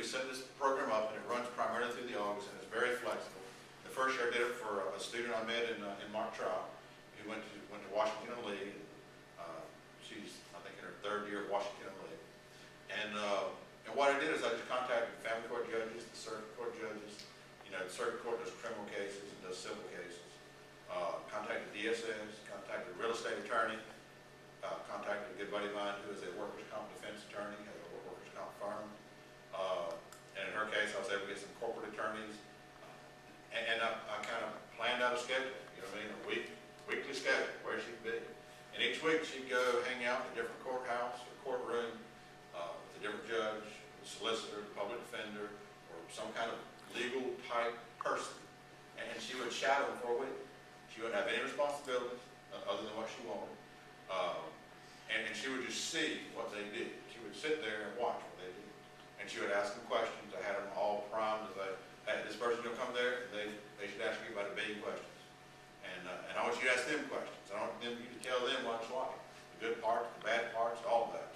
we set this program up, and it runs primarily through the August, and it's very flexible. The first year I did it for a student I met in Montreal, who went to Washington and Lee. She's, I think, in her third year at Washington and Lee. And what I did is I just contacted family court judges, the circuit court judges. You know, the circuit court does criminal cases and does civil cases. Contacted DSS, contacted a real estate attorney, contacted a good buddy of mine who is a workers' comp defense attorney, has a workers' comp firm. And in her case, I was able to get some corporate attorneys. And I kind of planned out a schedule, you know what I mean, a weekly schedule, where she'd be. And each week she'd go hang out in a different courthouse or courtroom with a different judge, a solicitor, a public defender, or some kind of legal type person. And she would shadow them for a week. She wouldn't have any responsibilities other than what she wanted. And she would just see what they did. She would sit there and watch what they did. And she would ask them questions. I had them all primed as hey, this person's going to come there, they should ask you about a billion questions. And I want you to ask them questions. I want you to tell them what it's like. The good parts, the bad parts, all of that.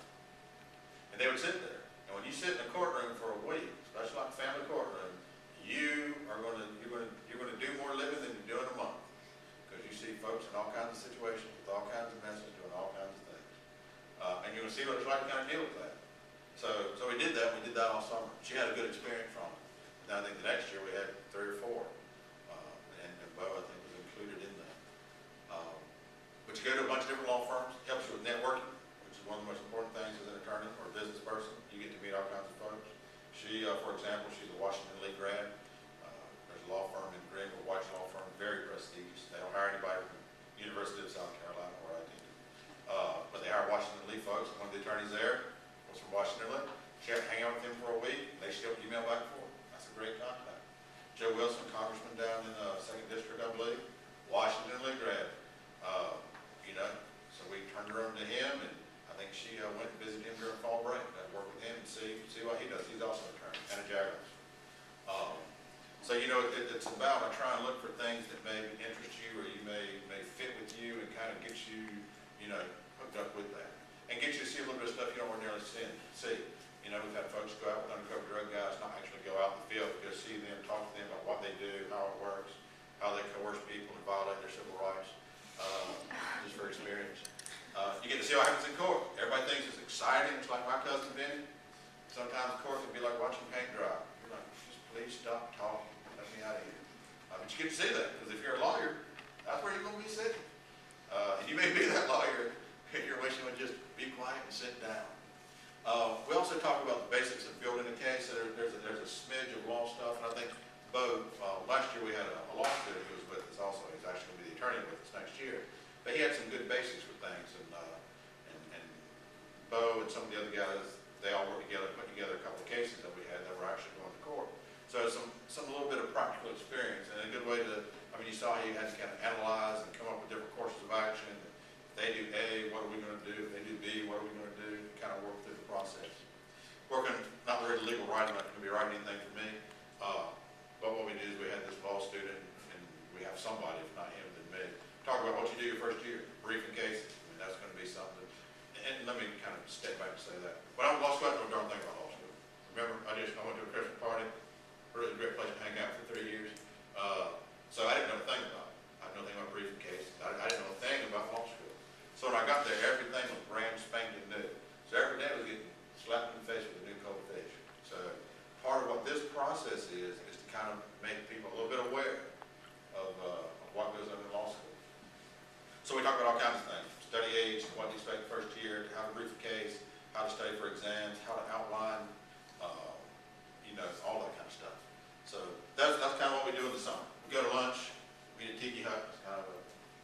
And they would sit there. And when you sit in a courtroom for a week, especially like a family courtroom, you're going to do more living than you do in a month. Because you see folks in all kinds of situations, with all kinds of messes, doing all kinds of things. And you're going to see what it's like to kind of deal with that. So we did that. We did that all summer. She had a good experience from it. Now I think the next year we had 3 or 4. And Bo, I think, was included in that. But you go to a bunch of different law firms. It helps you with networking, which is one of the most important things as an attorney or a business person. You get to meet all kinds of folks. She, for example, she's a Washington Lee grad. There's a law firm in Greenville, White Law Firm, very prestigious. They don't hire anybody from the University of South Carolina, where I attended. But they hire Washington Lee folks. One of the attorneys there was from Washington Lee. She had to hang out with him for a week, and they still email back and forth. That's a great contact. Joe Wilson, congressman down in the 2nd District, I believe, Washington Lee grad. You know, so we turned her over to him, and I think she went to visit him during fall break. Got to work with him and see what he does. He's also an attorney, and a Jaguars. So you know, it's about I try and look for things that may interest you, or you may fit with you, and kind of get you, you know, hooked up with that, and get you to see a little bit of stuff you don't ordinarily see. You know, we've had folks go out with undercover drug guys, not actually go out in the field, but go see them, talk to them about what they do, how it works, how they coerce people and violate their civil rights, just for experience. You get to see what happens in court. Everybody thinks it's exciting. It's like my cousin Benny. Sometimes court can be like watching paint dry. You're like, just please stop talking. Let me out of here. But you get to see that, because if you're a lawyer, that's where you're going to be sitting. And you may be that lawyer, and you're wishing to just be quiet and sit down. We also talk about the basics of building a case. There's a smidge of law stuff, and I think Bo, last year we had a law student who was with us also. He's actually going to be the attorney with us next year. But he had some good basics with things, and Bo and some of the other guys, they all worked together, put together a couple of cases that we had that were actually going to court. So some little bit of practical experience, and a good way to, I mean, you saw he had to kind of analyze and come up with different courses of action. If they do A, what are we going to do? If they do B, what are we going to do? Kind of work through the process. Working, not really legal writing, not going to be writing anything for me, but what we do is we had this law student, and we have somebody, if not him, then me, talk about what you do your first year, briefing cases. I mean, that's going to be something. And let me kind of step back and say that. When I was in law school, I didn't know a darn thing about law school. Remember, I went to a Christmas party, really great place to hang out for 3 years. So I didn't know a thing about it. I didn't know anything about briefing cases. I didn't know a thing about law school. So when I got there, everything was brand spanking new. So every day I was getting slapped in the face with a new codification. So part of what this process is to kind of make people a little bit aware of what goes on in law school. So we talk about all kinds of things. Study aids, what to expect first year, how to brief a case, how to study for exams, how to outline, you know, all